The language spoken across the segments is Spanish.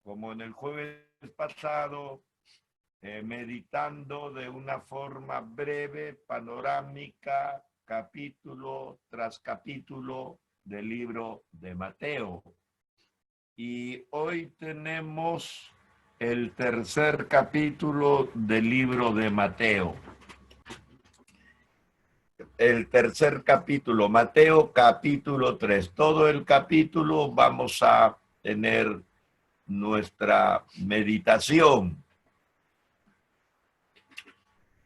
Como en el jueves pasado, meditando de una forma breve, panorámica, capítulo tras capítulo del libro de Mateo. Y hoy tenemos el tercer capítulo del libro de Mateo. El tercer capítulo, Mateo capítulo 3. Todo el capítulo vamos a tener nuestra meditación.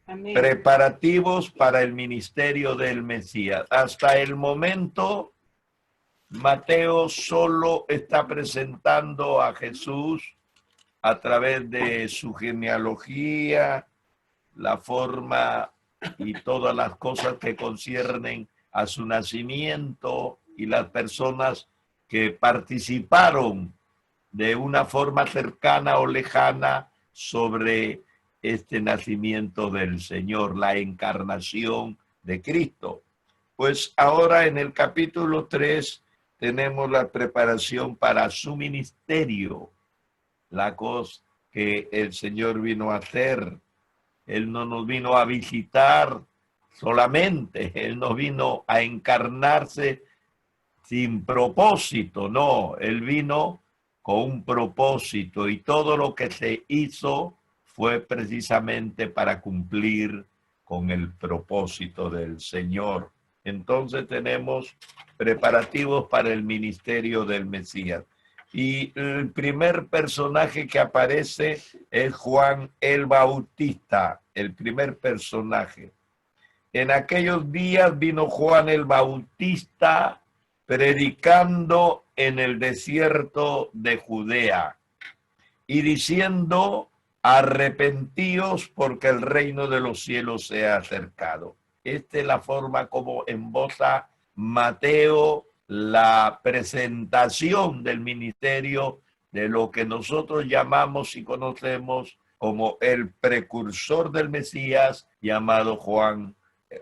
Amén. Preparativos para el ministerio del Mesías. Hasta el momento, Mateo solo está presentando a Jesús a través de su genealogía, la forma y todas las cosas que conciernen a su nacimiento y las personas que participaron de una forma cercana o lejana sobre este nacimiento del Señor, la encarnación de Cristo. Pues ahora en el capítulo 3 tenemos la preparación para su ministerio, la cosa que el Señor vino a hacer. Él no nos vino a visitar solamente, Él no vino a encarnarse sin propósito, no, Él vino con un propósito y todo lo que se hizo fue precisamente para cumplir con el propósito del Señor. Entonces tenemos preparativos para el ministerio del Mesías. Y el primer personaje que aparece es Juan el Bautista, el primer personaje. En aquellos días vino Juan el Bautista predicando en el desierto de Judea y diciendo: arrepentíos porque el reino de los cielos se ha acercado. Esta es la forma como emboza Mateo la presentación del ministerio de lo que nosotros llamamos y conocemos como el precursor del Mesías, llamado Juan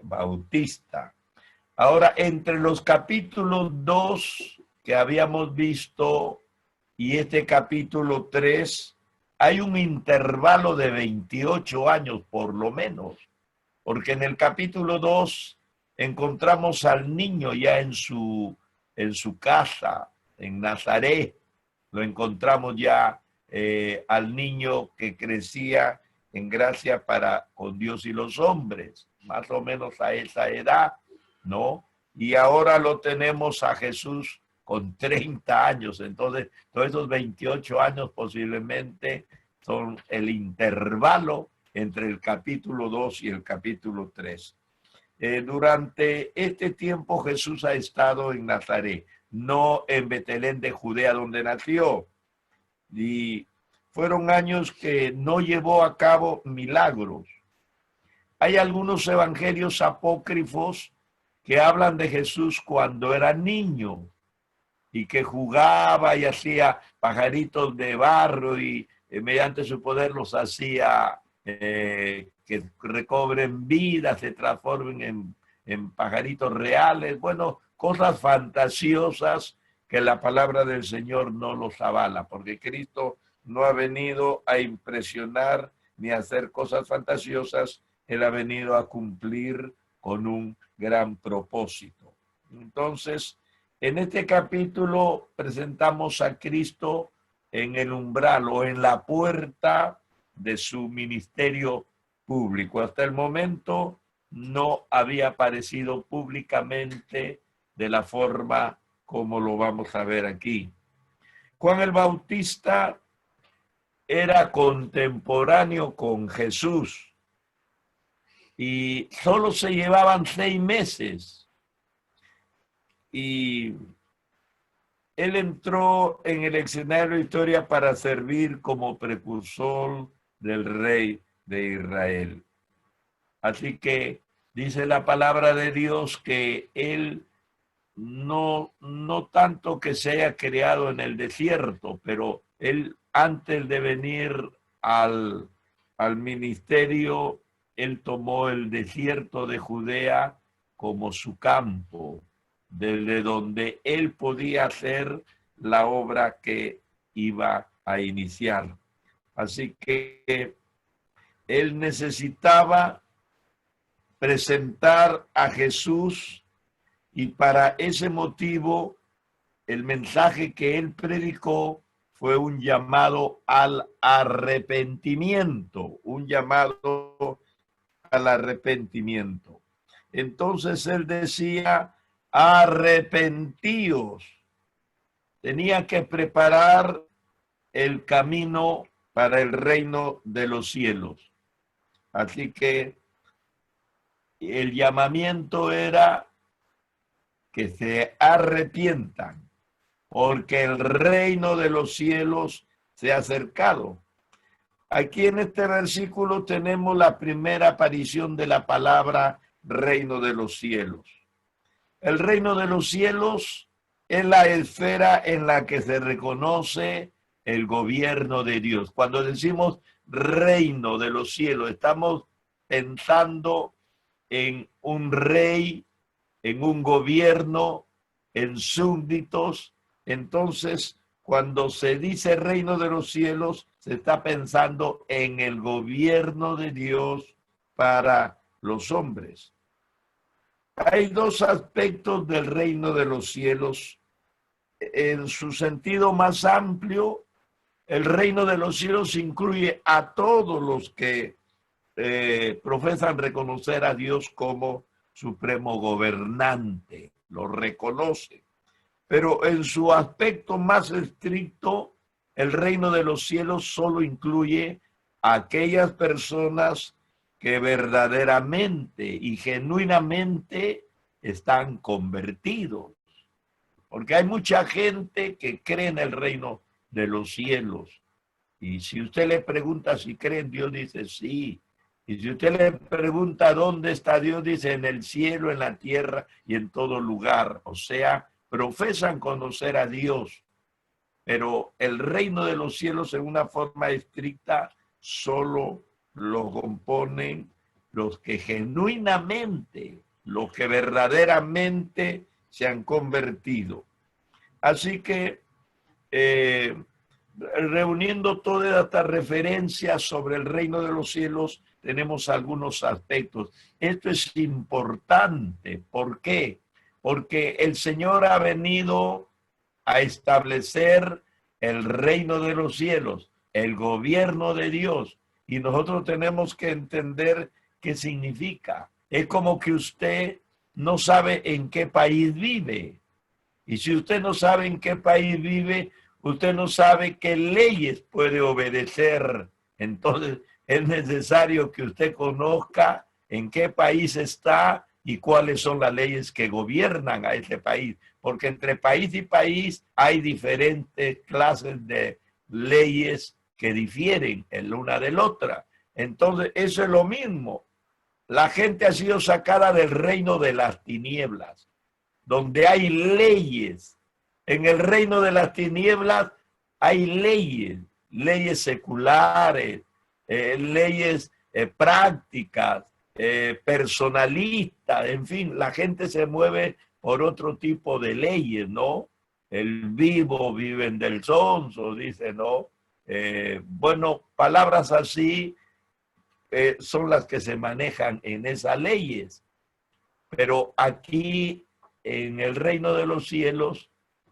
Bautista. Ahora, entre los capítulos 2 que habíamos visto y este capítulo 3, hay un intervalo de 28 años por lo menos, porque en el capítulo 2 encontramos al niño ya en su casa, en Nazaret. Lo encontramos ya al niño que crecía en gracia para con Dios y los hombres, más o menos a esa edad, ¿no? Y ahora lo tenemos a Jesús con 30 años, entonces todos esos 28 años posiblemente son el intervalo entre el capítulo 2 y el capítulo 3. Durante este tiempo Jesús ha estado en Nazaret, no en Betlén de Judea donde nació, y fueron años que no llevó a cabo milagros. Hay algunos evangelios apócrifos que hablan de Jesús cuando era niño y que jugaba y hacía pajaritos de barro y mediante su poder los hacía que recobren vida, se transformen en pajaritos reales. Bueno, cosas fantasiosas que la palabra del Señor no los avala, porque Cristo no ha venido a impresionar ni a hacer cosas fantasiosas, Él ha venido a cumplir con un gran propósito. Entonces, en este capítulo presentamos a Cristo en el umbral o en la puerta de su ministerio público. Hasta el momento no había aparecido públicamente de la forma como lo vamos a ver aquí. Juan el Bautista era contemporáneo con Jesús y solo se llevaban 6 meses. Y él entró en el escenario de historia para servir como precursor del rey de Israel. Así que dice la palabra de Dios que él no tanto que se haya creado en el desierto, pero él antes de venir al ministerio, él tomó el desierto de Judea como su campo, desde donde él podía hacer la obra que iba a iniciar. Así que él necesitaba presentar a Jesús y para ese motivo el mensaje que él predicó fue un llamado al arrepentimiento, un llamado al arrepentimiento. Entonces él decía, arrepentíos. Tenía que preparar el camino para el reino de los cielos. Así que el llamamiento era que se arrepientan, porque el reino de los cielos se ha acercado. Aquí en este versículo tenemos la primera aparición de la palabra reino de los cielos. El reino de los cielos es la esfera en la que se reconoce el gobierno de Dios. Cuando decimos reino de los cielos, estamos pensando en un rey, en un gobierno, en súbditos. Entonces, cuando se dice reino de los cielos, se está pensando en el gobierno de Dios para los hombres. Hay dos aspectos del reino de los cielos. En su sentido más amplio, el reino de los cielos incluye a todos los que profesan reconocer a Dios como supremo gobernante, lo reconoce. Pero en su aspecto más estricto, el reino de los cielos solo incluye a aquellas personas que verdaderamente y genuinamente están convertidos. Porque hay mucha gente que cree en el reino de los cielos. Y si usted le pregunta si cree en Dios, dice sí. Y si usted le pregunta dónde está Dios, dice en el cielo, en la tierra y en todo lugar. O sea, profesan conocer a Dios. Pero el reino de los cielos en una forma estricta solo lo componen los que genuinamente, los que verdaderamente se han convertido. Así que reuniendo todas estas referencias sobre el reino de los cielos, tenemos algunos aspectos. Esto es importante. ¿Por qué? Porque el Señor ha venido a establecer el reino de los cielos, el gobierno de Dios, y nosotros tenemos que entender qué significa. Es como que usted no sabe en qué país vive. Y si usted no sabe en qué país vive, usted no sabe qué leyes puede obedecer. Entonces es necesario que usted conozca en qué país está y cuáles son las leyes que gobiernan a ese país. Porque entre país y país hay diferentes clases de leyes que difieren en la una de la otra. Entonces eso es lo mismo. La gente ha sido sacada del reino de las tinieblas, donde hay leyes. En el reino de las tinieblas hay leyes, leyes seculares, leyes prácticas, personalistas, en fin, la gente se mueve por otro tipo de leyes, ¿no? El vivo viven del sonso, dice, ¿no? Bueno, palabras así son las que se manejan en esas leyes. Pero aquí en el reino de los cielos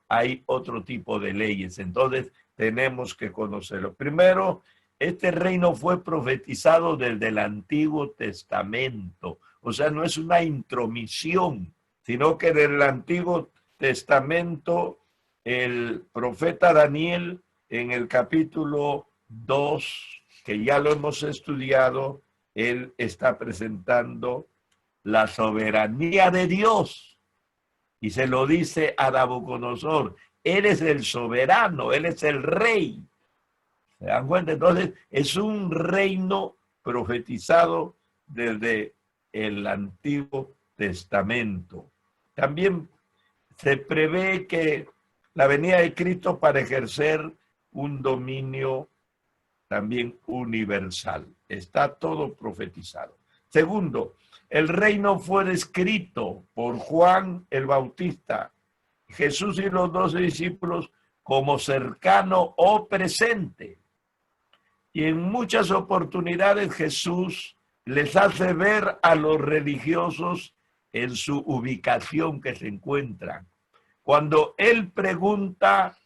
hay otro tipo de leyes. Entonces tenemos que conocerlo. Primero, este reino fue profetizado desde el Antiguo Testamento. O sea, no es una intromisión, sino que desde el Antiguo Testamento el profeta Daniel en el capítulo 2, que ya lo hemos estudiado, él está presentando la soberanía de Dios. Y se lo dice a Nabucodonosor, él es el soberano, él es el rey. ¿Se dan cuenta? Entonces, es un reino profetizado desde el Antiguo Testamento. También se prevé que la venida de Cristo para ejercer un dominio también universal. Está todo profetizado. Segundo, el reino fue descrito por Juan el Bautista. Jesús y los 12 discípulos como cercano o presente. Y en muchas oportunidades Jesús les hace ver a los religiosos en su ubicación que se encuentran. Cuando él pregunta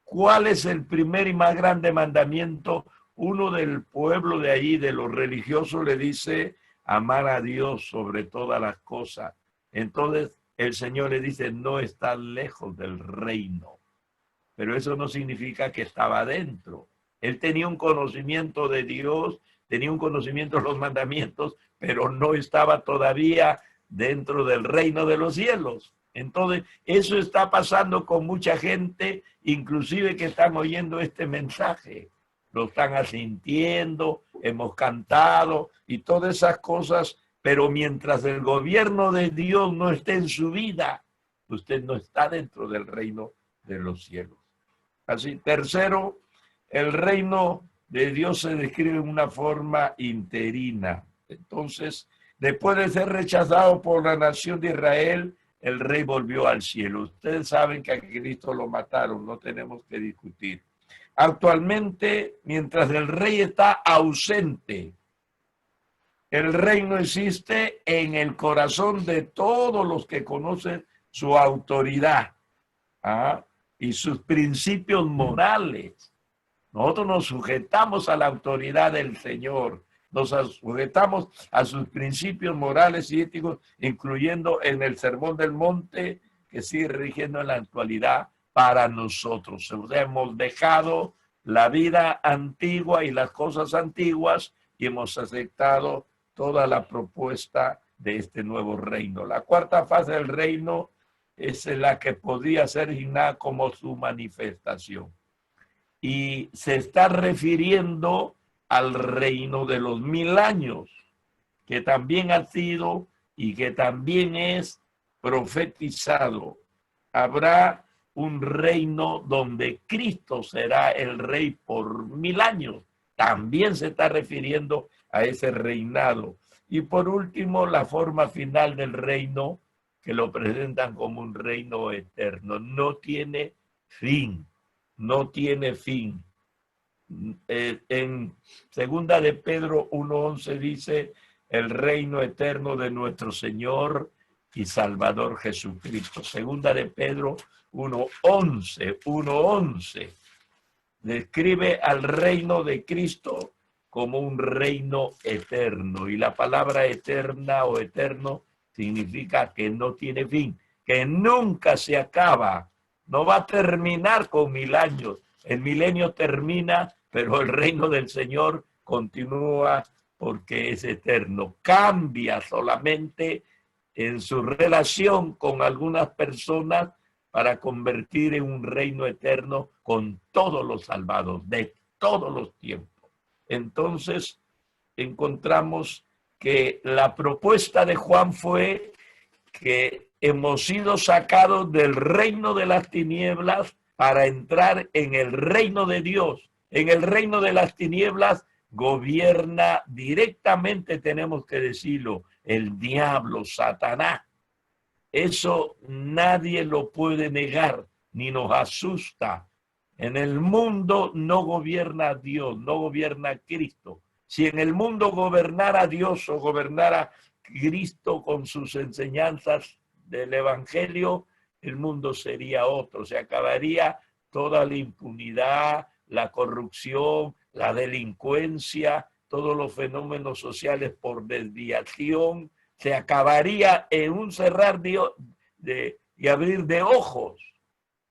cuál es el primer y más grande mandamiento, uno del pueblo de ahí, de los religiosos, le dice amar a Dios sobre todas las cosas. Entonces el Señor le dice, no está lejos del reino. Pero eso no significa que estaba dentro. Él tenía un conocimiento de Dios, tenía un conocimiento de los mandamientos, pero no estaba todavía dentro del reino de los cielos. Entonces, eso está pasando con mucha gente, inclusive que están oyendo este mensaje. Lo están asintiendo, hemos cantado y todas esas cosas, pero mientras el gobierno de Dios no esté en su vida, usted no está dentro del reino de los cielos. Así, tercero, el reino de Dios se describe en una forma interina. Entonces, después de ser rechazado por la nación de Israel, el rey volvió al cielo. Ustedes saben que a Cristo lo mataron, no tenemos que discutir. Actualmente, mientras el rey está ausente, el reino existe en el corazón de todos los que conocen su autoridad y sus principios morales. Nosotros nos sujetamos a la autoridad del Señor, nos sujetamos a sus principios morales y éticos, incluyendo en el Sermón del Monte, que sigue rigiendo en la actualidad para nosotros. O sea, hemos dejado la vida antigua y las cosas antiguas y hemos aceptado toda la propuesta de este nuevo reino. La cuarta fase del reino es la que podría ser designada como su manifestación. Y se está refiriendo al reino de los 1000 años, que también ha sido y que también es profetizado. Habrá un reino donde Cristo será el rey por 1000 años. También se está refiriendo a ese reinado. Y por último, la forma final del reino, que lo presentan como un reino eterno. No tiene fin, no tiene fin. En segunda de Pedro 1:11 dice, el reino eterno de nuestro Señor y Salvador Jesucristo. Segunda de Pedro 1:11 describe al reino de Cristo como un reino eterno. Y la palabra eterna o eterno significa que no tiene fin, que nunca se acaba, no va a terminar con 1000 años. El milenio termina, pero el reino del Señor continúa porque es eterno. Cambia solamente en su relación con algunas personas para convertir en un reino eterno con todos los salvados de todos los tiempos. Entonces, encontramos que la propuesta de Juan fue que hemos sido sacados del reino de las tinieblas para entrar en el reino de Dios. En el reino de las tinieblas gobierna directamente, tenemos que decirlo, el diablo, Satanás. Eso nadie lo puede negar, ni nos asusta. En el mundo no gobierna Dios, no gobierna Cristo. Si en el mundo gobernara Dios o gobernara Cristo con sus enseñanzas del Evangelio, el mundo sería otro. Se acabaría toda la impunidad, la corrupción, la delincuencia, todos los fenómenos sociales por desviación. Se acabaría en un cerrar y abrir de ojos.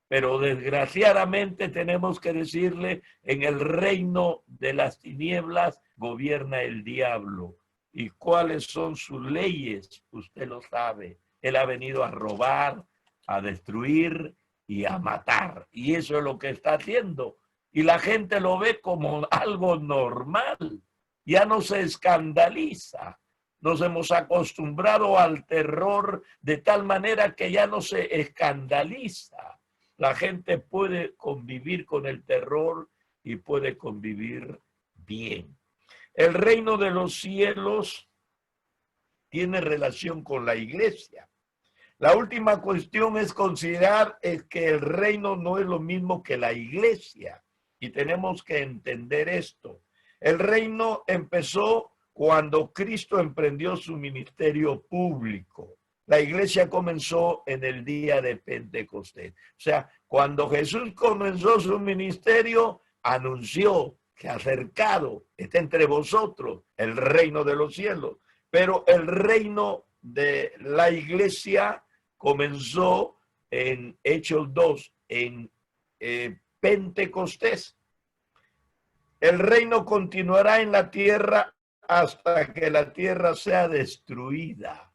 Pero desgraciadamente tenemos que decirle, en el reino de las tinieblas gobierna el diablo. ¿Y cuáles son sus leyes? Usted lo sabe. Él ha venido a robar, a destruir y a matar. Y eso es lo que está haciendo. Y la gente lo ve como algo normal. Ya no se escandaliza. Nos hemos acostumbrado al terror de tal manera que ya no se escandaliza. La gente puede convivir con el terror y puede convivir bien. El reino de los cielos tiene relación con la iglesia. La última cuestión es considerar que el reino no es lo mismo que la iglesia. Y tenemos que entender esto. El reino empezó cuando Cristo emprendió su ministerio público. La iglesia comenzó en el día de Pentecostés. O sea, cuando Jesús comenzó su ministerio, anunció que acercado está entre vosotros el reino de los cielos. Pero el reino de la iglesia comenzó en Hechos 2, en Pentecostés. El reino continuará en la tierra hasta que la tierra sea destruida.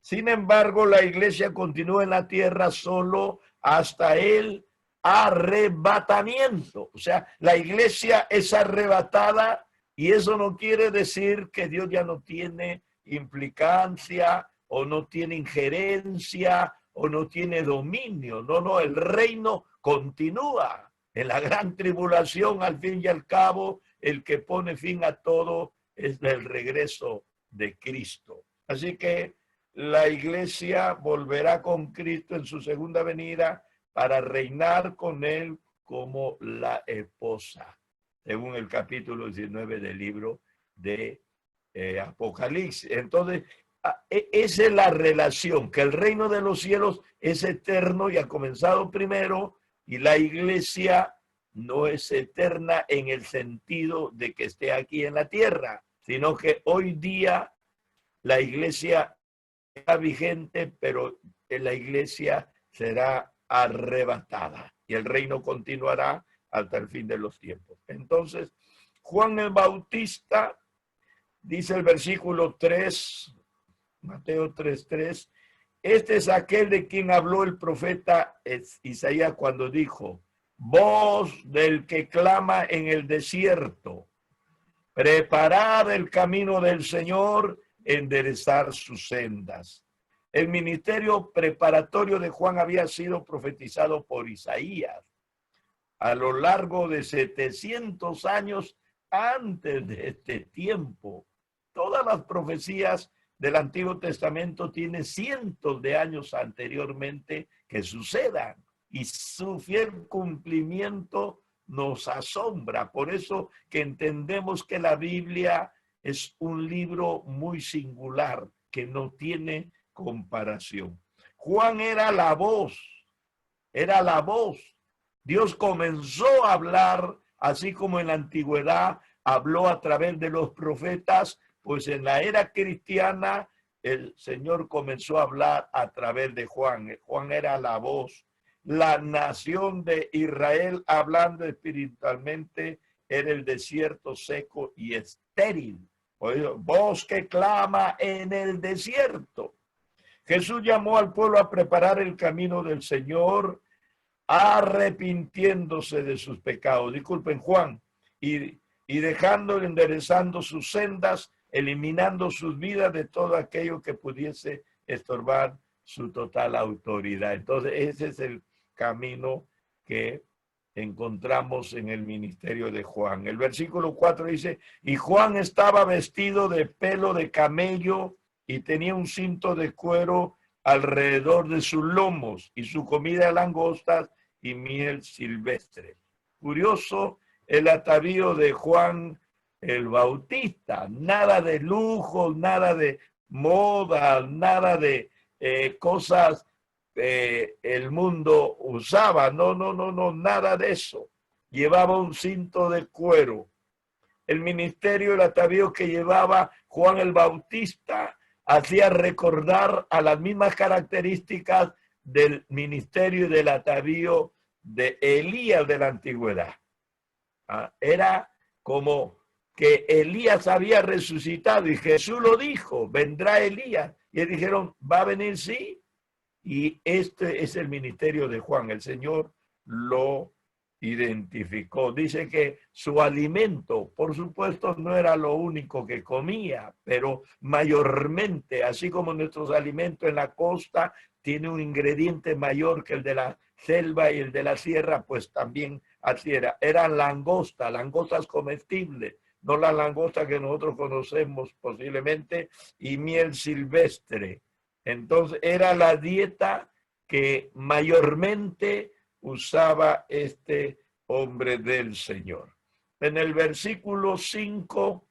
Sin embargo, la iglesia continúa en la tierra solo hasta el arrebatamiento. O sea, la iglesia es arrebatada y eso no quiere decir que Dios ya no tiene implicancia o no tiene injerencia o no tiene dominio. No, no, el reino continúa. En la gran tribulación, al fin y al cabo, el que pone fin a todo es el regreso de Cristo. Así que la iglesia volverá con Cristo en su segunda venida para reinar con él como la esposa, según el capítulo 19 del libro de Apocalipsis. Entonces, esa es la relación, que el reino de los cielos es eterno y ha comenzado primero, y la iglesia no es eterna en el sentido de que esté aquí en la tierra, sino que hoy día la iglesia está vigente, pero la iglesia será arrebatada y el reino continuará hasta el fin de los tiempos. Entonces, Juan el Bautista, dice el versículo 3, Mateo 3:3, este es aquel de quien habló el profeta Isaías cuando dijo, voz del que clama en el desierto, preparad el camino del Señor, enderezar sus sendas. El ministerio preparatorio de Juan había sido profetizado por Isaías a lo largo de 700 años antes de este tiempo. Todas las profecías del Antiguo Testamento tienen cientos de años anteriormente que sucedan y su fiel cumplimiento nos asombra. Por eso que entendemos que la Biblia es un libro muy singular que no tiene comparación. Juan era la voz, era la voz. Dios comenzó a hablar, así como en la antigüedad habló a través de los profetas, pues en la era cristiana el Señor comenzó a hablar a través de Juan. Juan era la voz. La nación de Israel, hablando espiritualmente, era el desierto seco y estéril. Voz que clama en el desierto. Jesús llamó al pueblo a preparar el camino del Señor, arrepintiéndose de sus pecados. Disculpen, Juan, y dejando, enderezando sus sendas, eliminando sus vidas de todo aquello que pudiese estorbar su total autoridad. Entonces, ese es el camino que encontramos en el ministerio de Juan. El versículo 4 dice, y Juan estaba vestido de pelo de camello y tenía un cinto de cuero alrededor de sus lomos y su comida langostas y miel silvestre. Curioso el atavío de Juan el Bautista, nada de lujo, nada de moda, nada de cosas el mundo usaba, no, nada de eso. Llevaba un cinto de cuero. El ministerio, el atavío que llevaba Juan el Bautista hacía recordar a las mismas características del ministerio y del atavío de Elías de la antigüedad. Era como que Elías había resucitado y Jesús lo dijo, vendrá Elías. Y dijeron, ¿va a venir? Sí. Y este es el ministerio de Juan. El Señor lo identificó. Dice que su alimento, por supuesto, no era lo único que comía, pero mayormente, así como nuestros alimentos en la costa tiene un ingrediente mayor que el de la selva y el de la sierra, pues también así era. Eran langostas comestibles, no la langosta que nosotros conocemos posiblemente, y miel silvestre. Entonces era la dieta que mayormente usaba este hombre del Señor. En el versículo 5,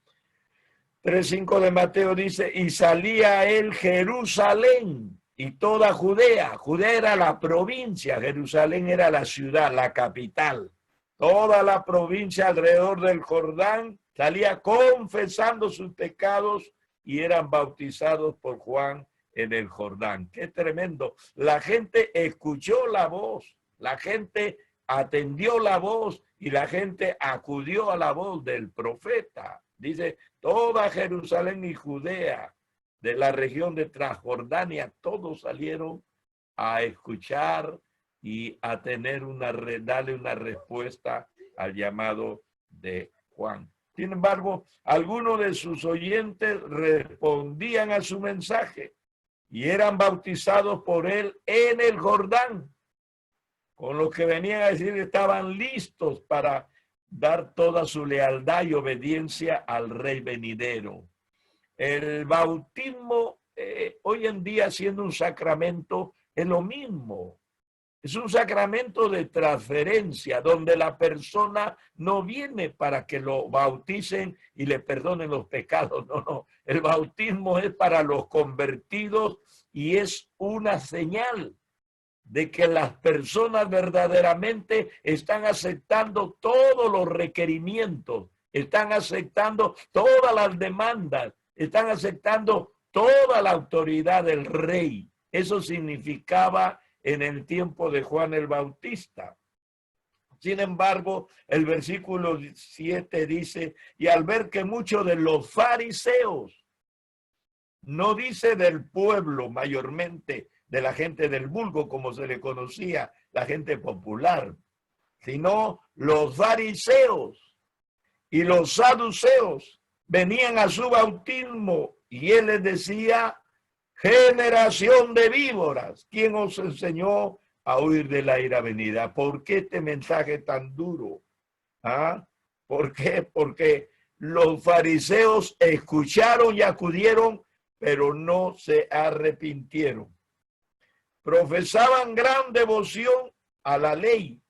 3:5 de Mateo dice, y salía él Jerusalén y toda Judea. Judea era la provincia, Jerusalén era la ciudad, la capital. Toda la provincia alrededor del Jordán salía confesando sus pecados y eran bautizados por Juan en el Jordán. ¡Qué tremendo! La gente escuchó la voz, la gente atendió la voz y la gente acudió a la voz del profeta. Dice, toda Jerusalén y Judea, de la región de Transjordania, todos salieron a escuchar y a tener darle una respuesta al llamado de Juan. Sin embargo, algunos de sus oyentes respondían a su mensaje y eran bautizados por él en el Jordán, con los que venían a decir que estaban listos para dar toda su lealtad y obediencia al Rey venidero. El bautismo hoy en día, siendo un sacramento, es lo mismo. Es un sacramento de transferencia donde la persona no viene para que lo bauticen y le perdonen los pecados. No, no. El bautismo es para los convertidos y es una señal de que las personas verdaderamente están aceptando todos los requerimientos, están aceptando todas las demandas, están aceptando toda la autoridad del rey. Eso significaba en el tiempo de Juan el Bautista. Sin embargo, el versículo 7 dice, y al ver que muchos de los fariseos, no dice del pueblo mayormente, de la gente del vulgo, como se le conocía, la gente popular, sino los fariseos y los saduceos venían a su bautismo y él les decía, generación de víboras, ¿quién os enseñó a huir de la ira venida? ¿Por qué este mensaje tan duro? ¿Ah? ¿Por qué? Porque los fariseos escucharon y acudieron, pero no se arrepintieron. Profesaban gran devoción a la ley,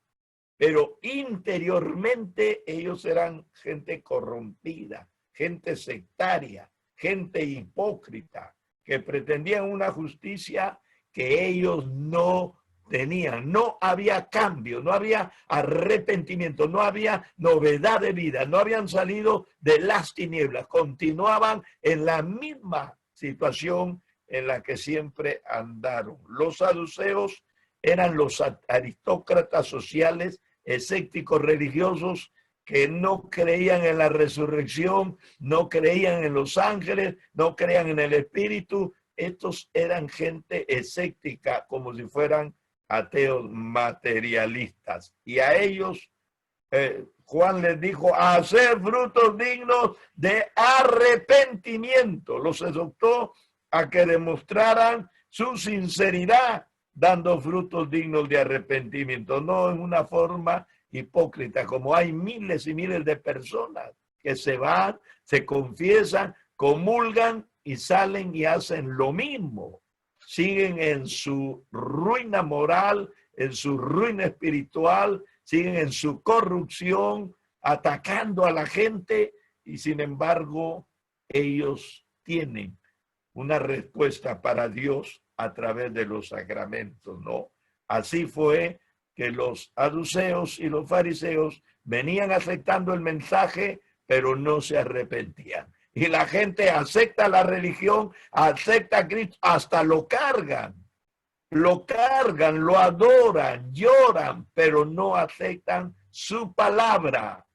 pero interiormente ellos eran gente corrompida, gente sectaria, gente hipócrita, que pretendían una justicia que ellos no tenían. No había cambio, no había arrepentimiento, no había novedad de vida, no habían salido de las tinieblas, continuaban en la misma situación en la que siempre andaron. Los saduceos eran los aristócratas sociales, escépticos religiosos, que no creían en la resurrección, no creían en los ángeles, no creían en el espíritu. Estos eran gente escéptica, como si fueran ateos materialistas. Y a ellos Juan les dijo, hacer frutos dignos de arrepentimiento. Los exhortó a que demostraran su sinceridad, dando frutos dignos de arrepentimiento, no en una forma hipócrita, como hay miles y miles de personas que se van, se confiesan, comulgan y salen y hacen lo mismo. Siguen en su ruina moral, en su ruina espiritual, siguen en su corrupción, atacando a la gente y sin embargo ellos tienen una respuesta para Dios a través de los sacramentos, ¿no? Así fue que los saduceos y los fariseos venían aceptando el mensaje, pero no se arrepentían. Y la gente acepta la religión, acepta a Cristo, hasta lo cargan, lo adoran, lloran, pero no aceptan su palabra.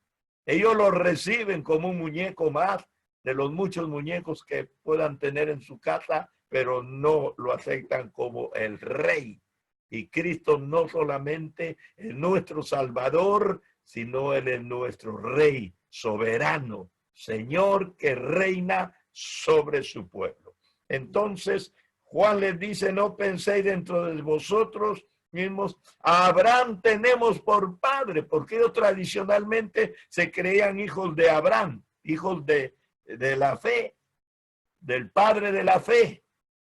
Ellos lo reciben como un muñeco más de los muchos muñecos que puedan tener en su casa, pero no lo aceptan como el rey. Y Cristo no solamente es nuestro Salvador, sino Él es nuestro Rey soberano, Señor que reina sobre su pueblo. Entonces, Juan les dice, no penséis dentro de vosotros mismos, a Abraham tenemos por padre, porque ellos tradicionalmente se creían hijos de Abraham, hijos de la fe, del padre de la fe.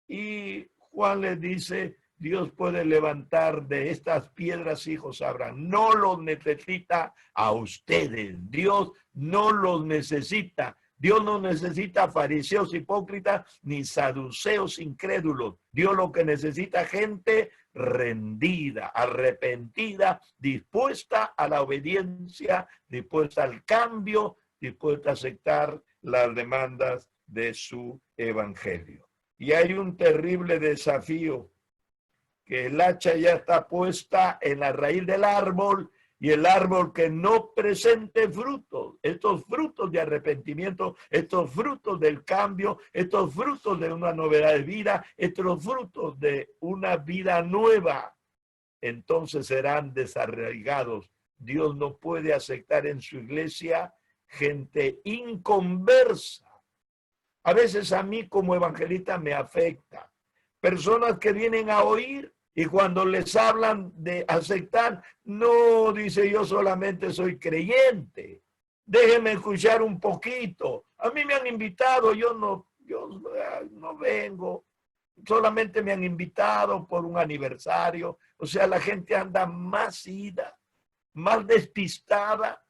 Y Juan les dice, Dios puede levantar de estas piedras hijos a Abraham. No los necesita a ustedes. Dios no los necesita. Dios no necesita fariseos hipócritas ni saduceos incrédulos. Dios lo que necesita gente rendida, arrepentida, dispuesta a la obediencia, dispuesta al cambio, dispuesta a aceptar las demandas de su evangelio. Y hay un terrible desafío, que el hacha ya está puesta en la raíz del árbol, y el árbol que no presente frutos, estos frutos de arrepentimiento, estos frutos del cambio, estos frutos de una novedad de vida, estos frutos de una vida nueva, entonces serán desarraigados. Dios no puede aceptar en su iglesia gente inconversa. A veces a mí como evangelista me afecta. Personas que vienen a oír y cuando les hablan de aceptar, no, dice, yo solamente soy creyente. Déjenme escuchar un poquito. A mí me han invitado, yo no vengo. Solamente me han invitado por un aniversario. O sea, la gente anda más ida, más despistada.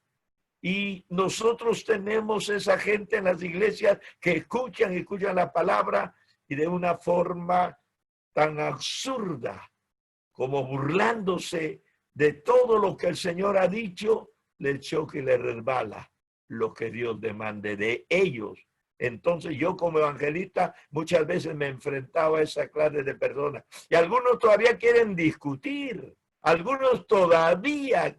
Y nosotros tenemos esa gente en las iglesias que escuchan la palabra y de una forma tan absurda, como burlándose de todo lo que el Señor ha dicho, le choca y le resbala lo que Dios demande de ellos. Entonces yo como evangelista muchas veces me enfrentaba a esa clase de personas. Y algunos todavía quieren discutir, algunos todavía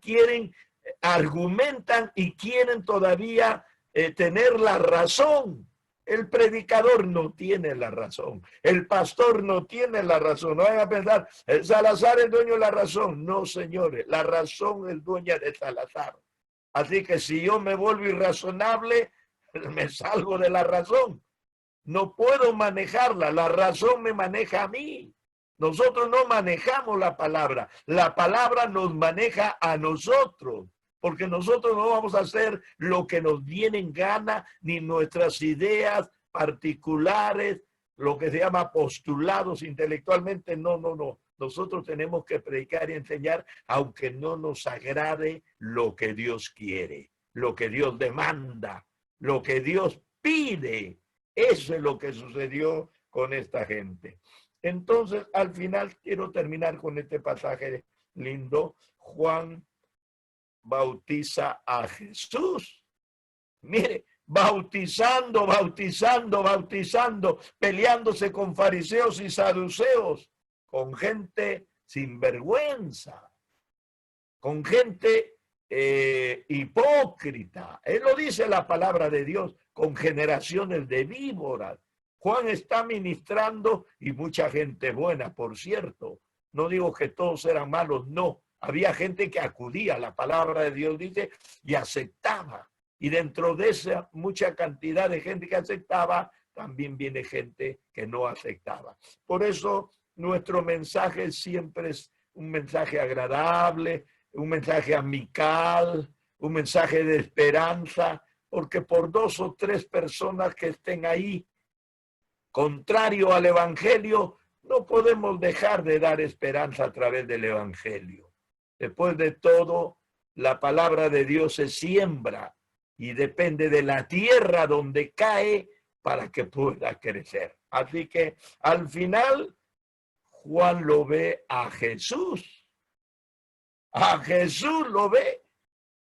argumentan y quieren todavía tener la razón. El predicador no tiene la razón. El pastor no tiene la razón. No vayan a pensar, Salazar es dueño de la razón. No, señores, la razón es dueña de Salazar. Así que si yo me vuelvo irrazonable, me salgo de la razón. No puedo manejarla. La razón me maneja a mí. Nosotros no manejamos la palabra nos maneja a nosotros, porque nosotros no vamos a hacer lo que nos viene en gana, ni nuestras ideas particulares, lo que se llama postulados intelectualmente, no. Nosotros tenemos que predicar y enseñar, aunque no nos agrade lo que Dios quiere, lo que Dios demanda, lo que Dios pide. Eso es lo que sucedió con esta gente. Entonces, al final, quiero terminar con este pasaje lindo. Juan bautiza a Jesús. Mire, bautizando, peleándose con fariseos y saduceos, con gente sin vergüenza, con gente hipócrita. Él lo dice la palabra de Dios, con generaciones de víboras. Juan está ministrando y mucha gente buena, por cierto. No digo que todos eran malos, no. Había gente que acudía, la palabra de Dios dice, y aceptaba. Y dentro de esa mucha cantidad de gente que aceptaba, también viene gente que no aceptaba. Por eso nuestro mensaje siempre es un mensaje agradable, un mensaje amical, un mensaje de esperanza, porque por 2 o 3 personas que estén ahí, contrario al evangelio, no podemos dejar de dar esperanza a través del evangelio. Después de todo, la palabra de Dios se siembra y depende de la tierra donde cae para que pueda crecer. Así que al final, Juan lo ve a Jesús. A Jesús lo ve.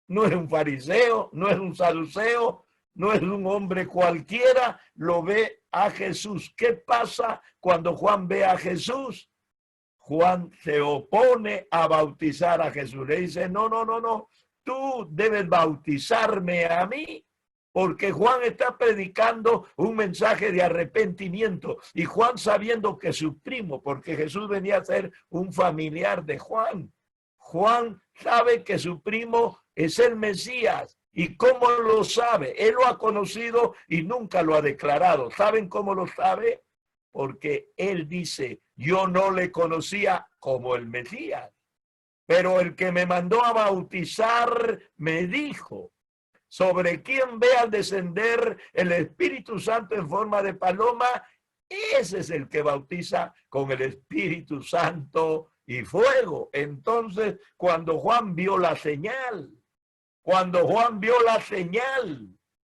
No es un fariseo, no es un saduceo, no es un hombre cualquiera, lo ve a Jesús. ¿Qué pasa cuando Juan ve a Jesús? Juan se opone a bautizar a Jesús. Le dice, no, tú debes bautizarme a mí, porque Juan está predicando un mensaje de arrepentimiento. Y Juan, sabiendo que su primo, porque Jesús venía a ser un familiar de Juan, Juan sabe que su primo es el Mesías. ¿Y cómo lo sabe? Él lo ha conocido y nunca lo ha declarado. ¿Saben cómo lo sabe? Porque él dice, yo no le conocía como el Mesías, pero el que me mandó a bautizar me dijo, sobre quien vea descender el Espíritu Santo en forma de paloma, Ese es el que bautiza con el Espíritu Santo y fuego. Entonces, cuando Juan vio la señal,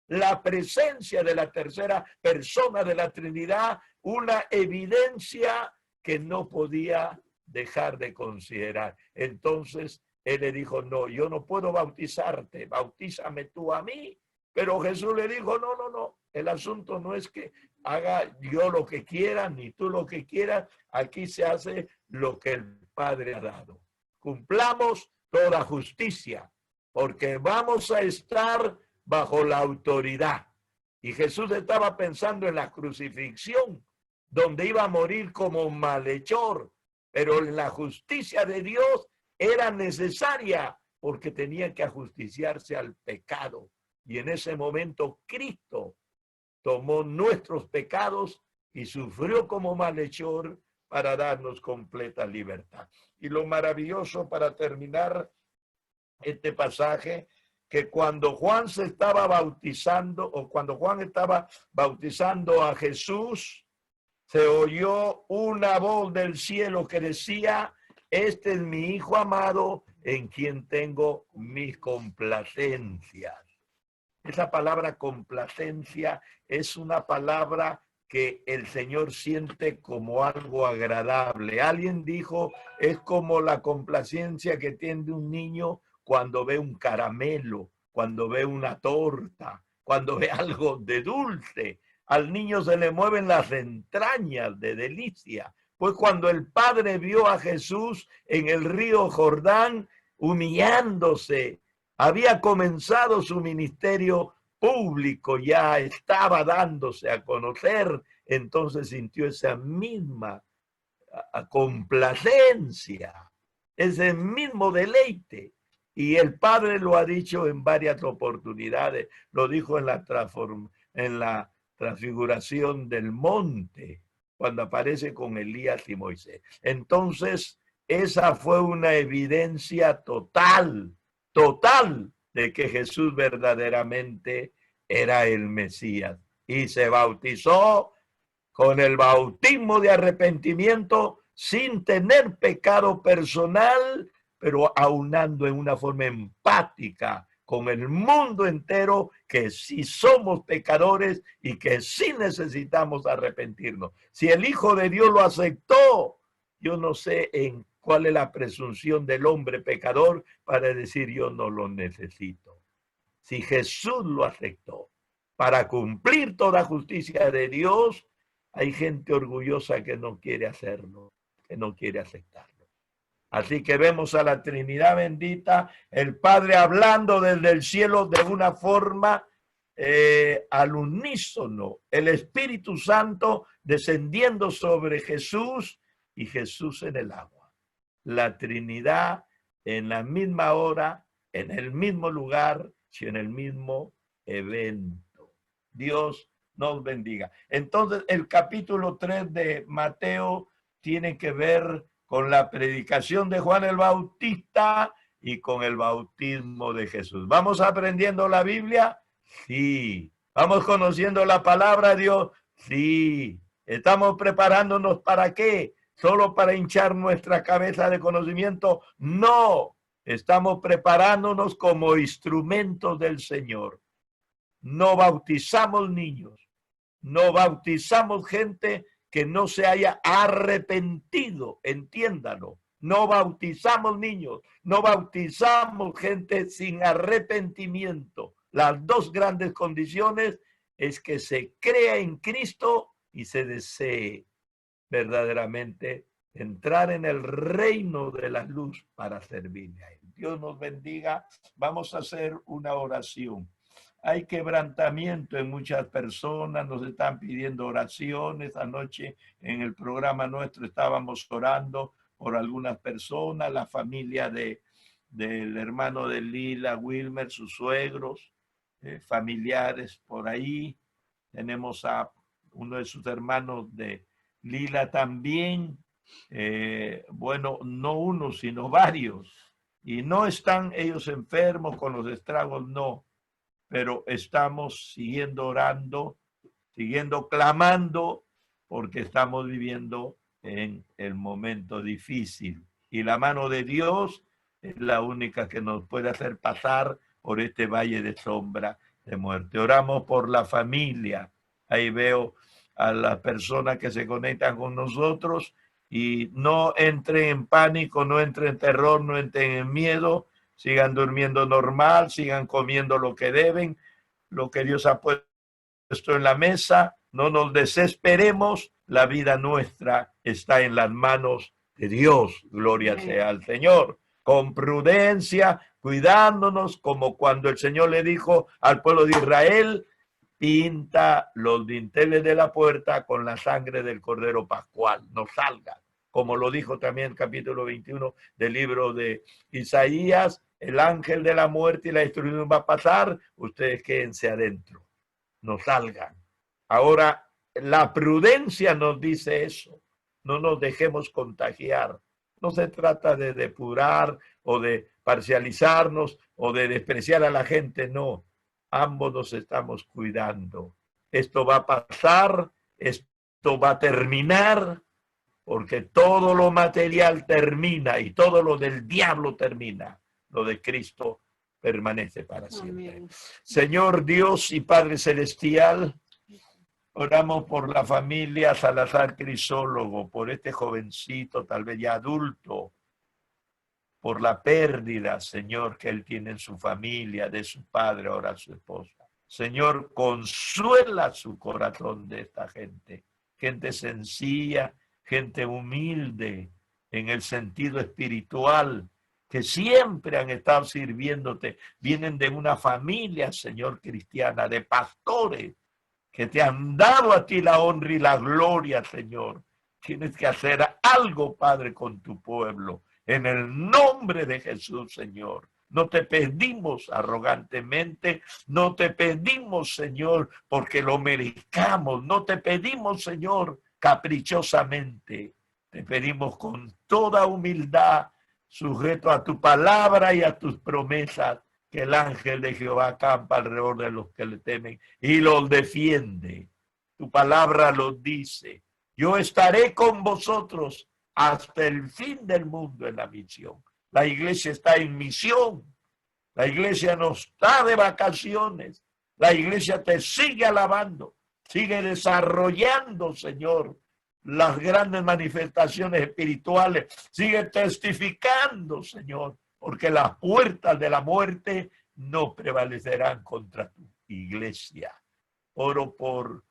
la presencia de la tercera persona de la Trinidad, una evidencia que no podía dejar de considerar. Entonces, él le dijo, no, yo no puedo bautizarte, bautízame tú a mí. Pero Jesús le dijo, no, no, no, el asunto no es que haga yo lo que quiera, ni tú lo que quieras, aquí se hace lo que el Padre ha dado. Cumplamos toda justicia, porque vamos a estar bajo la autoridad. Y Jesús estaba pensando en la crucifixión, donde iba a morir como malhechor, pero en la justicia de Dios era necesaria, porque tenía que ajusticiarse al pecado. Y en ese momento Cristo tomó nuestros pecados y sufrió como malhechor para darnos completa libertad. Y lo maravilloso para terminar este pasaje, que cuando Juan se estaba bautizando, o cuando Juan estaba bautizando a Jesús, se oyó una voz del cielo que decía, este es mi Hijo amado, en quien tengo mis complacencias. Esa palabra complacencia es una palabra que el Señor siente como algo agradable. Alguien dijo, es como la complacencia que tiene un niño cuando ve un caramelo, cuando ve una torta, cuando ve algo de dulce. Al niño se le mueven las entrañas de delicia. Pues cuando el Padre vio a Jesús en el río Jordán humillándose, había comenzado su ministerio público, ya estaba dándose a conocer, entonces sintió esa misma complacencia, ese mismo deleite. Y el Padre lo ha dicho en varias oportunidades, lo dijo en la transfiguración del monte, cuando aparece con Elías y Moisés. Entonces, esa fue una evidencia total de que Jesús verdaderamente era el Mesías. Y se bautizó con el bautismo de arrepentimiento sin tener pecado personal, pero aunando en una forma empática con el mundo entero, que sí somos pecadores y que sí necesitamos arrepentirnos. Si el Hijo de Dios lo aceptó, yo no sé en cuál es la presunción del hombre pecador para decir yo no lo necesito. Si Jesús lo aceptó para cumplir toda justicia de Dios, hay gente orgullosa que no quiere hacerlo, que no quiere aceptarlo. Así que vemos a la Trinidad bendita, el Padre hablando desde el cielo de una forma al unísono, el Espíritu Santo descendiendo sobre Jesús y Jesús en el agua. La Trinidad en la misma hora, en el mismo lugar y en el mismo evento. Dios nos bendiga. Entonces, el capítulo 3 de Mateo tiene que ver con la predicación de Juan el Bautista y con el bautismo de Jesús. ¿Vamos aprendiendo la Biblia? Sí. ¿Vamos conociendo la palabra de Dios? Sí. ¿Estamos preparándonos para qué? ¿Solo para hinchar nuestra cabeza de conocimiento? No. Estamos preparándonos como instrumentos del Señor. No bautizamos niños. No bautizamos gente que no se haya arrepentido, entiéndalo. No bautizamos niños, no bautizamos gente sin arrepentimiento. Las dos grandes condiciones es que se crea en Cristo y se desee verdaderamente entrar en el reino de la luz para servirle a Él. Dios nos bendiga. Vamos a hacer una oración. Hay quebrantamiento en muchas personas, nos están pidiendo oraciones. Anoche en el programa nuestro estábamos orando por algunas personas, la familia del hermano de Lila, Wilmer, sus suegros, familiares por ahí. Tenemos a uno de sus hermanos de Lila también, bueno, no uno, sino varios. Y no están ellos enfermos con los estragos, no. Pero estamos siguiendo orando, siguiendo clamando porque estamos viviendo en el momento difícil. Y la mano de Dios es la única que nos puede hacer pasar por este valle de sombra de muerte. Oramos por la familia. Ahí veo a las personas que se conectan con nosotros y no entren en pánico, no entren en terror, no entren en miedo, sigan durmiendo normal, sigan comiendo lo que deben, lo que Dios ha puesto en la mesa, no nos desesperemos, la vida nuestra está en las manos de Dios, gloria sea al Señor, con prudencia, cuidándonos, como cuando el Señor le dijo al pueblo de Israel, pinta los dinteles de la puerta con la sangre del Cordero Pascual, no salgan, como lo dijo también el capítulo 21 del libro de Isaías, el ángel de la muerte y la destrucción va a pasar, ustedes quédense adentro, no salgan. Ahora, la prudencia nos dice eso, no nos dejemos contagiar. No se trata de depurar o de parcializarnos o de despreciar a la gente, no. Ambos nos estamos cuidando. Esto va a pasar, esto va a terminar, porque todo lo material termina y todo lo del diablo termina. Lo de Cristo permanece para siempre. Amén. Señor Dios y Padre Celestial, oramos por la familia Salazar Crisólogo, por este jovencito, tal vez ya adulto, por la pérdida, Señor, que él tiene en su familia, de su padre, ahora su esposa. Señor, consuela su corazón de esta gente, gente sencilla, gente humilde en el sentido espiritual, que siempre han estado sirviéndote, vienen de una familia, Señor, cristiana, de pastores, que te han dado a ti la honra y la gloria, Señor. Tienes que hacer algo, Padre, con tu pueblo. En el nombre de Jesús, Señor. No te pedimos arrogantemente, no te pedimos, Señor, porque lo merezcamos. No te pedimos, Señor, caprichosamente. Te pedimos con toda humildad, sujeto a tu palabra y a tus promesas, que el ángel de Jehová acampa alrededor de los que le temen y los defiende. Tu palabra los dice. Yo estaré con vosotros hasta el fin del mundo en la misión. La iglesia está en misión. La iglesia no está de vacaciones. La iglesia te sigue alabando. Sigue desarrollando, Señor, las grandes manifestaciones espirituales. Sigue testificando, Señor, porque las puertas de la muerte no prevalecerán contra tu iglesia. Oro por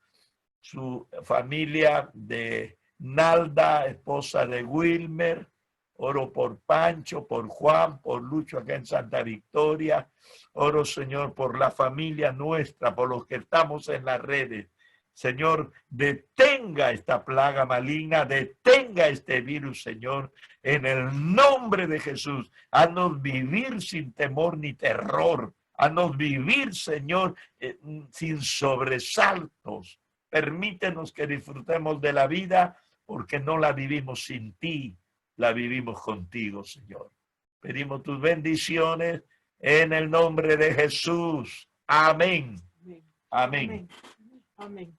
su familia de Nalda, esposa de Wilmer. Oro por Pancho, por Juan, por Lucho acá en Santa Victoria. Oro, Señor, por la familia nuestra, por los que estamos en las redes. Señor, detenga esta plaga maligna, detenga este virus, Señor, en el nombre de Jesús. Haznos vivir sin temor ni terror. Haznos vivir, Señor, sin sobresaltos. Permítenos que disfrutemos de la vida porque no la vivimos sin ti, la vivimos contigo, Señor. Pedimos tus bendiciones en el nombre de Jesús. Amén. Amén. Amén. Amén.